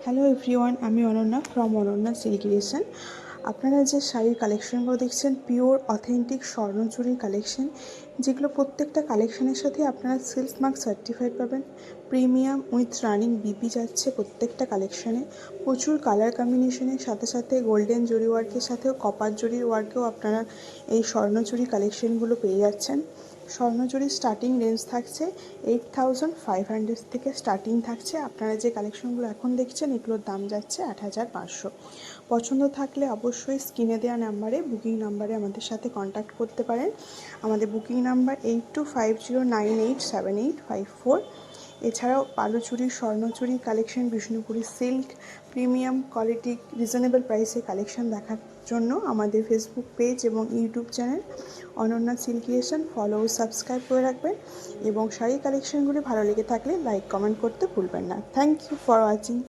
Hello everyone, আমি Ananya from Ananya silk creation. আপনারা যে শাড়ির কালেকশনগুলো দেখছেন পিওর অথেন্টিক স্বর্ণচুরির কালেকশন, যেগুলো প্রত্যেকটা কালেকশনের সাথে আপনারা সিল্ক মার্ক সার্টিফাইড পাবেন। প্রিমিয়াম উইথ রানিং বিপি যাচ্ছে প্রত্যেকটা কালেকশনে। প্রচুর কালার কম্বিনেশনের সাথে সাথে গোল্ডেন জরি ওয়ার্কের সাথেও কপার জরির ওয়ার্কেও আপনারা এই স্বর্ণচুরি কালেকশনগুলো পেয়ে যাচ্ছেন। স্বর্ণচুরির স্টার্টিং রেঞ্জ থাকছে 8500 থেকে স্টার্টিং থাকছে। আপনারা যে কালেকশনগুলো এখন দেখছেন এগুলোর দাম যাচ্ছে 8500। পছন্দ থাকলে অবশ্যই স্ক্রিনে দেওয়া নাম্বারে বুকিং নাম্বারে আমাদের সাথে কন্ট্যাক্ট করতে পারেন। আমাদের বুকিং নাম্বার 8250987854। এছাড়াও Baluchari, Swarnachari collection, Bishnupuri silk premium quality reasonable প্রাইসে কালেকশন দেখার জন্য আমাদের ফেসবুক পেজ এবং YouTube channel Ananya silk creation follow ও সাবস্ক্রাইব করে রাখবেন। এবং শাড়ি কালেকশনগুলি ভালো লেগে থাকলে লাইক কমেন্ট করতে ভুলবেন না। Thank you for watching.